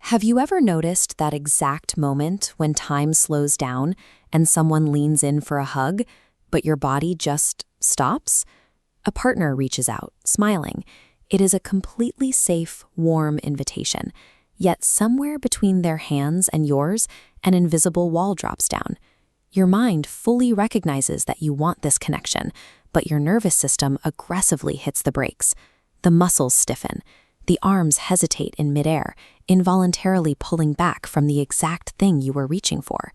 Have you ever noticed that exact moment when time slows down and someone leans in for a hug, but your body just stops? A partner reaches out, smiling. It is a completely safe, warm invitation. Yet somewhere between their hands and yours, an invisible wall drops down. Your mind fully recognizes that you want this connection, but your nervous system aggressively hits the brakes. The muscles stiffen. The arms hesitate in midair, involuntarily pulling back from the exact thing you were reaching for.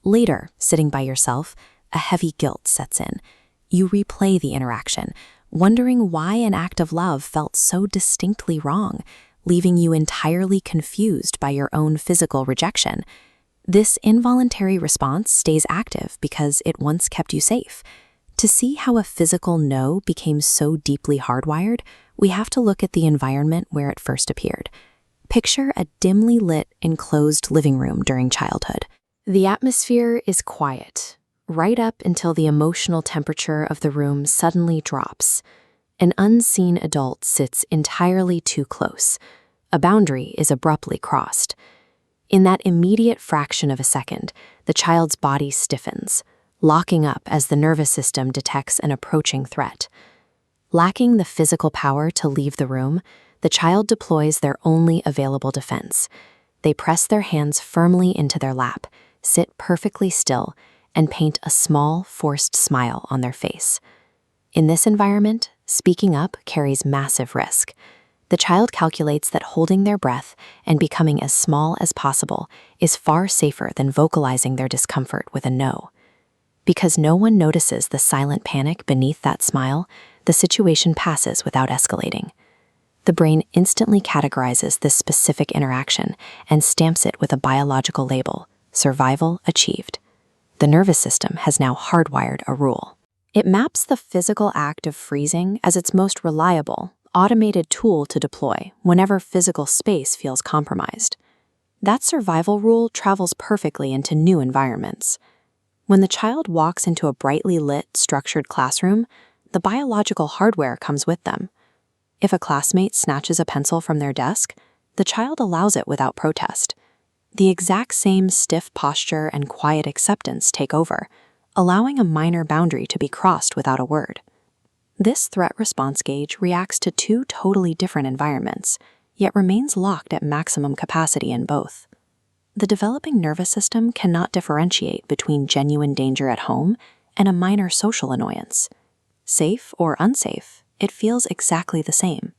Later, sitting by yourself, a heavy guilt sets in. You replay the interaction, wondering why an act of love felt so distinctly wrong, leaving you entirely confused by your own physical rejection. This involuntary response stays active because it once kept you safe. To see how a physical no became so deeply hardwired, we have to look at the environment where it first appeared. Picture a dimly lit, enclosed living room during childhood. The atmosphere is quiet, right up until the emotional temperature of the room suddenly drops. An unseen adult sits entirely too close. A boundary is abruptly crossed. In that immediate fraction of a second, the child's body stiffens, locking up as the nervous system detects an approaching threat. Lacking the physical power to leave the room, the child deploys their only available defense. They press their hands firmly into their lap, sit perfectly still, and paint a small, forced smile on their face. In this environment, speaking up carries massive risk. The child calculates that holding their breath and becoming as small as possible is far safer than vocalizing their discomfort with a no. Because no one notices the silent panic beneath that smile, the situation passes without escalating. The brain instantly categorizes this specific interaction and stamps it with a biological label: survival achieved. The nervous system has now hardwired a rule. It maps the physical act of freezing as its most reliable, automated tool to deploy whenever physical space feels compromised. That survival rule travels perfectly into new environments. When the child walks into a brightly lit, structured classroom, the biological hardware comes with them. If a classmate snatches a pencil from their desk, the child allows it without protest. The exact same stiff posture and quiet acceptance take over, allowing a minor boundary to be crossed without a word. This threat response gauge reacts to two totally different environments, yet remains locked at maximum capacity in both. The developing nervous system cannot differentiate between genuine danger at home and a minor social annoyance. Safe or unsafe, it feels exactly the same.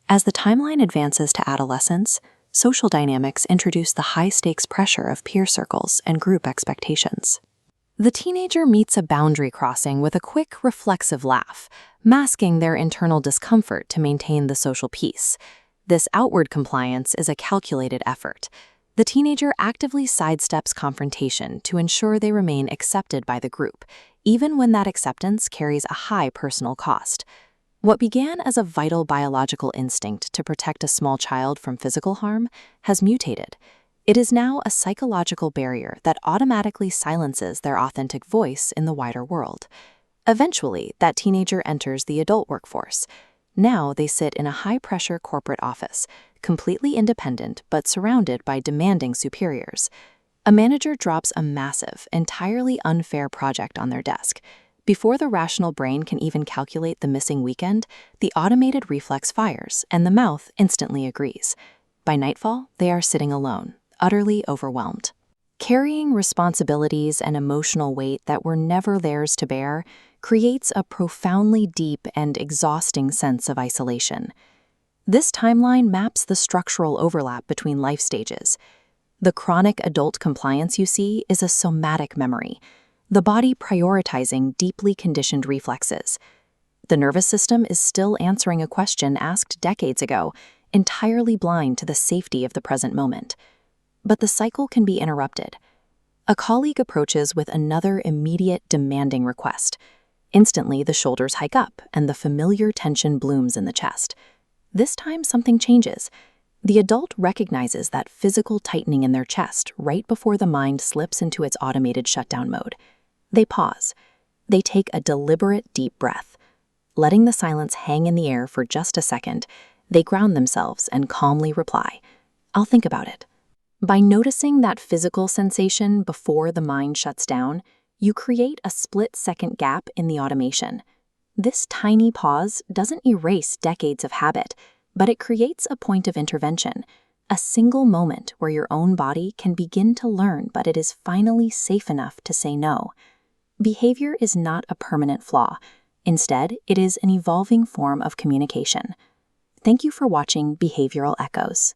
As the timeline advances to adolescence, social dynamics introduce the high-stakes pressure of peer circles and group expectations. The teenager meets a boundary crossing with a quick, reflexive laugh, masking their internal discomfort to maintain the social peace. This outward compliance is a calculated effort. The teenager actively sidesteps confrontation to ensure they remain accepted by the group, even when that acceptance carries a high personal cost. What began as a vital biological instinct to protect a small child from physical harm has mutated. It is now a psychological barrier that automatically silences their authentic voice in the wider world. Eventually, that teenager enters the adult workforce. Now they sit in a high-pressure corporate office, completely independent but surrounded by demanding superiors. A manager drops a massive, entirely unfair project on their desk. Before the rational brain can even calculate the missing weekend, the automated reflex fires, and the mouth instantly agrees. By nightfall, they are sitting alone, utterly overwhelmed. Carrying responsibilities and emotional weight that were never theirs to bear creates a profoundly deep and exhausting sense of isolation. This timeline maps the structural overlap between life stages. The chronic adult compliance you see is a somatic memory, the body prioritizing deeply conditioned reflexes. The nervous system is still answering a question asked decades ago, entirely blind to the safety of the present moment. But the cycle can be interrupted. A colleague approaches with another immediate, demanding request. Instantly, the shoulders hike up and the familiar tension blooms in the chest. This time, something changes. The adult recognizes that physical tightening in their chest right before the mind slips into its automated shutdown mode. They pause. They take a deliberate, deep breath. Letting the silence hang in the air for just a second, they ground themselves and calmly reply, "I'll think about it," By noticing that physical sensation before the mind shuts down, you create a split-second gap in the automation. This tiny pause doesn't erase decades of habit, but it creates a point of intervention, a single moment where your own body can begin to learn but it is finally safe enough to say no. Behavior is not a permanent flaw. Instead, it is an evolving form of communication. Thank you for watching Behavioral Echoes.